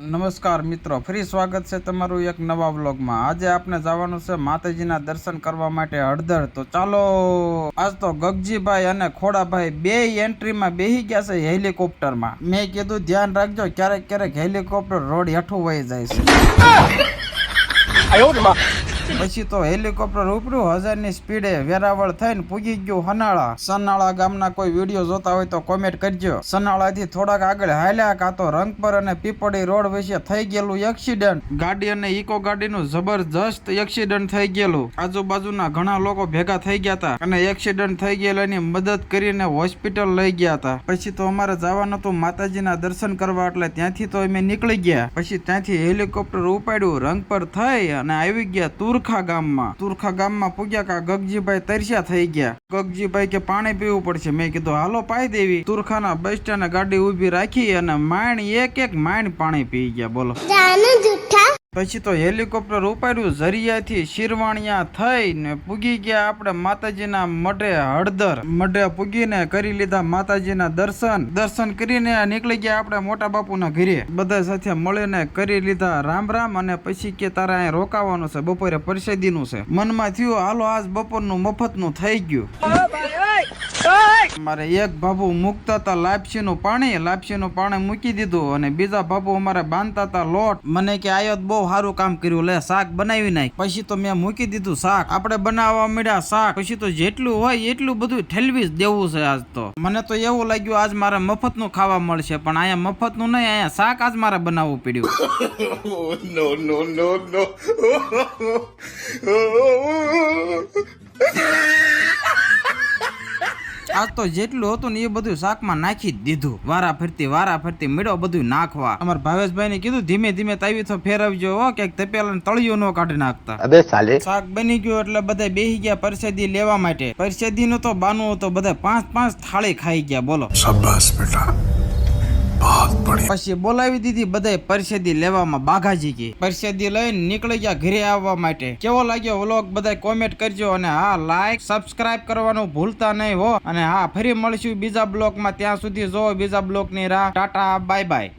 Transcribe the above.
નમસ્કાર મિત્રો, ફરી સ્વાગત છે તમારું એક નવા વ્લોગમાં। આજે આપણે જવાનું છે માતાજીના દર્શન કરવા માટે હળદર। તો ચાલો, આજ તો ગગજીભાઈ અને ખોડાભાઈ બે એન્ટ્રીમાં બેહી ગયા છે હેલિકોપ્ટરમાં। મેં કીધું ધ્યાન રાખજો, ક્યારેક ક્યારેક હેલિકોપ્ટર રોડ હેઠું વહી જાય છે। પછી તો હેલિકોપ્ટર ઉપડ્યું 1000 ની સ્પીડે, વેરાવળ થઈને પૂગી ગયું સનાળા। સનાળા ગામના કોઈ વિડીયો જોતા હોય તો કોમેન્ટ કરજો। સનાળાથી થોડાક આગળ હાલ્યા કાં તો રંગપર અને પીપળી રોડ વચ્ચે થઈ ગયેલું એક્સિડન્ટ। ગાડી અને ઇકો ગાડીનું જબરજસ્ત એક્સિડન્ટ થઈ ગયેલું। આજુબાજુના ઘણા લોકો ભેગા થઈ ગયા હતા અને એક્સિડન્ટ થઈ ગયેલાની મદદ કરીને હોસ્પિટલ લઈ ગયા હતા। પછી તો અમારે જવાનું હતું માતાજીના દર્શન કરવા, એટલે ત્યાંથી તો અમે નીકળી ગયા। પછી ત્યાંથી હેલિકોપ્ટર ઉપાડ્યું, રંગપર થઈ અને આવી ગયા તુરખા ગામમાં પૂગ્યા કા ગગજીભાઈ તરસ્યા થઈ ગયા। ગગજીભાઈ કે પાણી પીવું પડશે। મેં કીધું હાલો પાઈ દેવી। તુરખાના બસ સ્ટેન્ડ ગાડી ઉભી રાખી અને માણ એક માણ પાણી પી ગયા। બોલો, પછી તો હેલિકોપ્ટર ઉપાડ્યું, ઝરિયાથી શિરવાણિયા થઈને પૂગી ગયા આપણે માતાજીના મઢે હળદર। મઢે પૂગીને કરી લીધા માતાજીના દર્શન કરીને નીકળી ગયા આપણે મોટા બાપુના ઘરે। બધા સાથે મળીને કરી લીધા રામ રામ અને પછી કે તારે અહીં રોકાવાનું છે, બપોરે પરસેદીનું છે। મનમાં થયું હાલો આજ બપોરનું મફતનું થઈ ગયું। અમારે એક બાબુ મૂકતા હતા લાપસીનું પાણી મૂકી દીધું અને બીજા બાબુ અમારે બાંધતા હતા લોટ। મને કે આયો બહુ સારું કામ કર્યું, લે શાક બનાવી નાખ। પછી તો મેં મૂકી દીધું શાક, આપણે બનાવવા મળ્યા શાક। પછી તો જેટલું હોય એટલું બધું ઠેલવી જ દેવું છે આજ તો। મને તો એવું લાગ્યું આજ મારે મફતનું ખાવા મળશે, પણ અહીંયા મફતનું નહીં, અહીંયા શાક આજ મારે બનાવવું પડ્યું। આજ તો જેટલું હતું ને એ બધું શાકમાં નાખી જ દીધું। વારા ફરતી મેળો બધું નાખવા। અમારા ભાવેશભાઈ ને કીધું ધીમે ધીમે તાવી તો ફેરવજો હો, ક્યાંક તપેલા તળિયું ન કાઢી નાખતા। અબે સાલે શાક બની ગયું એટલે બધા બેહી ગયા પરસેદી લેવા માટે। પરસેદી નું તો બાનું હતો, બધા 5-5 થાળી ખાઈ ગયા। બોલો, શાબાશ બેટા, પછી બોલાવી દીધી બધા પરસેદી લેવામાં। બાઘાજી કી પરસેદી લઈને નીકળી ગયા ઘરે આવવા માટે। કેવો લાગ્યો વ્લોગ બધા કોમેન્ટ કરજો, અને હા લાઈક સબસ્ક્રાઇબ કરવાનું ભૂલતા નહીં હો। અને હા, ફરી મળીશું બીજા બ્લોગમાં, ત્યાં સુધી જો બીજા બ્લોગની રાહ। Tata, bye bye.